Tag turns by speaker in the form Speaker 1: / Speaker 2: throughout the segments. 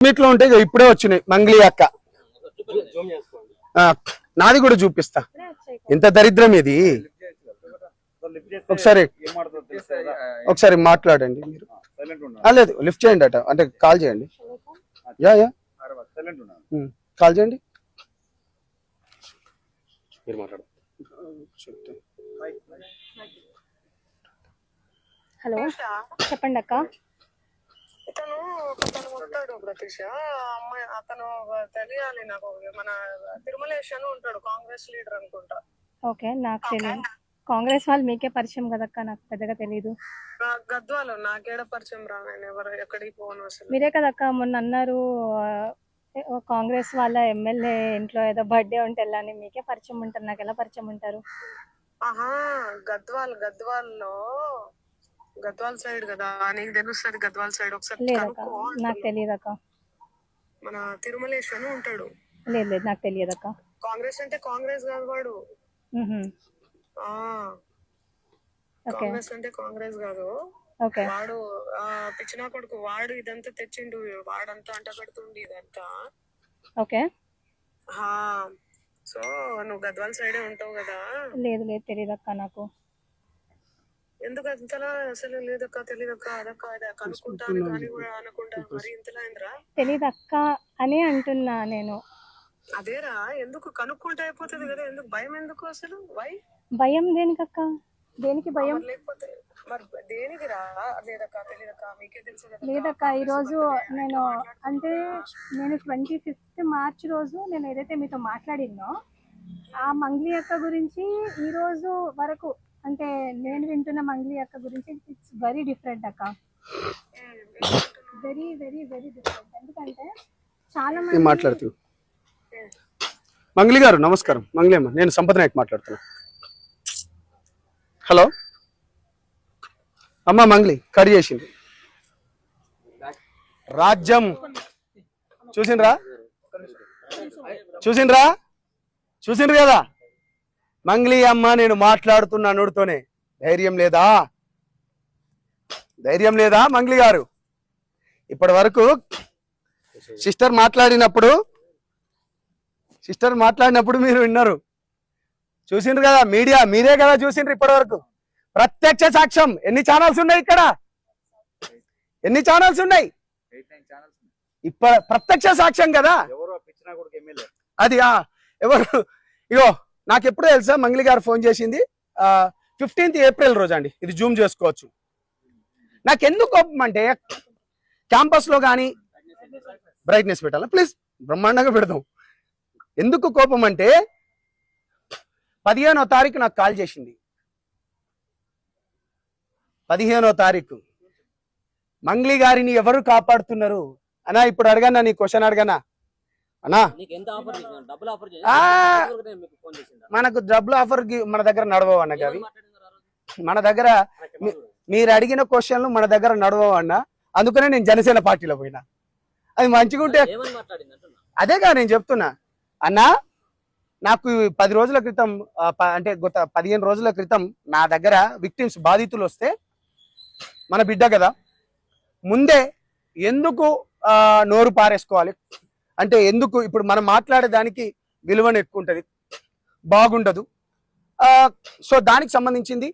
Speaker 1: అన్నిట్లో ఉంటే ఇప్పుడే వచ్చినాయి మంగ్లీ అక్క. నాది కూడా చూపిస్తా. ఎంత దరిద్రం ఇది. ఒకసారి మాట్లాడండి మీరు. లేదు లిఫ్ట్ చేయండి అట, అంటే కాల్ చేయండి. యా యా కాల్ చేయండి. మీరు మాట్లాడు.
Speaker 2: హలో చెప్పండి అక్క.
Speaker 3: ఇతను ఉంటాడు ప్రతీష అమ్మాయి, అతను తెలియాలి నాకు. మన తిరుమలేశ్ ఉంటాడు, కాంగ్రెస్ లీడర్ అనుకుంటా.
Speaker 2: ఓకే, నాకు తెలియదు. కాంగ్రెస్ వాళ్ళు మీకే పరిచయం కదక్క, నాకు పెద్దగా తెలీదు.
Speaker 3: గద్వాలు నాకేడ పరిచయం రా, నేను ఎవరు ఎక్కడికి పోను అసలు.
Speaker 2: మీరే కదక్క మొన్న అన్నారు కాంగ్రెస్ వాళ్ళ ఎమ్మెల్యే ఇంట్లో ఏదో బర్త్డే ఉంటే వెళ్ళని. మీకే పరిచయం ఉంటారు, నాకు ఎలా పరిచయం ఉంటారు?
Speaker 3: ఆహా, గద్వాల్లో గద్వాల్ సైడ్ కదా, నీకు తెలుస్తుంది గద్వాల్ సైడ్. ఒకసారి
Speaker 2: లేదక్క, నాకు తెలియదక్క.
Speaker 3: మన తిరుమలేశ్ ఉంటాడు.
Speaker 2: లేదు లేదు, నాకు తెలియదక్క.
Speaker 3: కాంగ్రెస్ అంటే కాంగ్రెస్ కాదు వాడు. కాంగ్రెస్ అంటే కాంగ్రెస్ కాదు వాడు. పిచ్చినా కొడుకు వాడు. ఇదంతా తెచ్చిండు వాడంతా, అంట పెడుతుండి ఇదంతా.
Speaker 2: ఓకే,
Speaker 3: సో నువ్వు గద్వాల్ సైడే ఉంటావు కదా.
Speaker 2: లేదు లేదు, తెలియదక్క నాకు.
Speaker 3: ఎందుకు అంతలా అసలు? లేదక్క, తెలియదక్క, అదక్క ఇదా కనుక్కుంటాను కానీ కూడా అనకుండా మరి ఇంతలా ఏంద్రా?
Speaker 2: తెలీదక్క అని అంటున్నా నేను.
Speaker 3: అదేరా, ఎందుకు కనుక్కుంటే అయిపోతుంది కదా, ఎందుకు భయం? ఎందుకు అసలు
Speaker 2: భయం? దేనికక్క? దేనికి భయం?
Speaker 3: లేకపోతే మరి దేనికి రా? లేదక్క, తెలియదక్క, మీకే తెలుసు కదా.
Speaker 2: లేదక్క, ఈ రోజు నేను 25th మార్చ్ రోజు నేను ఏదైతే మీతో మాట్లాడినో ఆ మంగ్లీ అక్క గురించి ఈ రోజు వరకు, అంటే నేను వింటున్న మంగ్లీ అక్క గురించి ఇట్స్ వెరీ డిఫరెంట్ అక్క. Very very very different. ఎందుకంటే చాలా మంది
Speaker 1: మాట్లాడుతూ. మంగ్లీ గారు నమస్కారం. మంగ్లీ అమ్మ, నేను సంపద నాయక్ మాట్లాడుతున్నా. హలో అమ్మ. మంగ్లీ కట్ చేసింది. రాజ్యం చూసిండ్రు కదా. మంగ్లీ అమ్మ, నేను మాట్లాడుతున్నా నోటితోనే. ధైర్యం లేదా మంగ్లీ గారు? ఇప్పటి వరకు సిస్టర్ మాట్లాడినప్పుడు మీరు విన్నారు, చూసిండ్రు కదా. మీడియా మీరే కదా చూసిండ్రు ఇప్పటి వరకు. ప్రత్యక్ష సాక్ష్యం. ఎన్ని ఛానల్స్ ఉన్నాయి ఇక్కడ? ఎన్ని ఛానల్స్ ఉన్నాయి? ప్రత్యక్ష సాక్ష్యం కదా అది. ఎవరు? ఇగో నాకు ఎప్పుడు తెలుసా మంగ్లీ గారు ఫోన్ చేసింది 15th ఏప్రిల్ రోజు అండి. ఇది జూమ్ చేసుకోవచ్చు. నాకు ఎందుకు కోపం అంటే, క్యాంపస్ లో కానీ బ్రైట్నెస్ పెట్టాలా ప్లీజ్, బ్రహ్మాండంగా పెడదాం. ఎందుకు కోపం అంటే 15వ తారీఖు నాకు కాల్ చేసింది. 15వ తారీఖు మంగ్లీ గారిని ఎవరు కాపాడుతున్నారు అన్నా? ఇప్పుడు అడగన్నా, నీ క్వశ్చన్ అడగనా అన్నా? మనకు డబ్బులు ఆఫర్ మన దగ్గర నడవవు అన్న. అవి మన దగ్గర మీరు అడిగిన క్వశ్చన్లు మన దగ్గర నడవవు అన్న. అందుకనే నేను జనసేన పార్టీలో పోయినా. అది మంచిగా ఉంటే అదేగా నేను చెప్తున్నా అన్నా. నాకు 10 రోజుల క్రితం, అంటే గత 15 రోజుల క్రితం నా దగ్గర విక్టిమ్స్, బాధితులు వస్తే, మన బిడ్డ కదా, ముందే ఎందుకు నోరు పారేసుకోవాలి అంటే, ఎందుకు ఇప్పుడు మనం మాట్లాడేదానికి విలువను ఎక్కువ ఉంటుంది, బాగుండదు. సో దానికి సంబంధించింది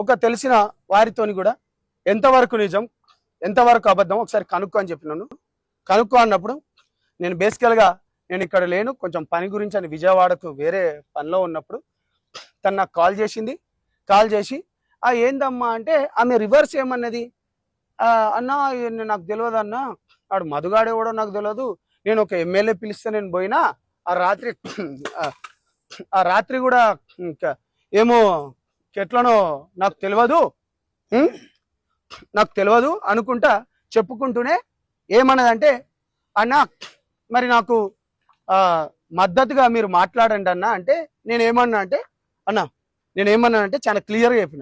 Speaker 1: ఒక తెలిసిన వారితోని కూడా ఎంతవరకు నిజం ఎంతవరకు అబద్ధం ఒకసారి కనుక్కో అని చెప్పినాను. కనుక్కో అన్నప్పుడు నేను బేసికల్గా నేను ఇక్కడ లేను, కొంచెం పని గురించి అని విజయవాడకు వేరే పనిలో ఉన్నప్పుడు తను నాకు కాల్ చేసింది. కాల్ చేసి ఏందమ్మా అంటే, ఆమె రివర్స్ ఏమన్నది, అన్న నాకు తెలియదు అన్న, ఆడు మధుగాడేవాడో నాకు తెలియదు, నేను ఒక ఎమ్మెల్యే పిలిస్తే నేను పోయినా, ఆ రాత్రి కూడా ఏమో ఎట్లనో నాకు తెలియదు అనుకుంటా చెప్పుకుంటూనే ఏమన్నదంటే, అన్న మరి నాకు మద్దతుగా మీరు మాట్లాడండి అన్న అంటే, నేనేమన్నా అంటే చాలా క్లియర్గా చెప్పిన.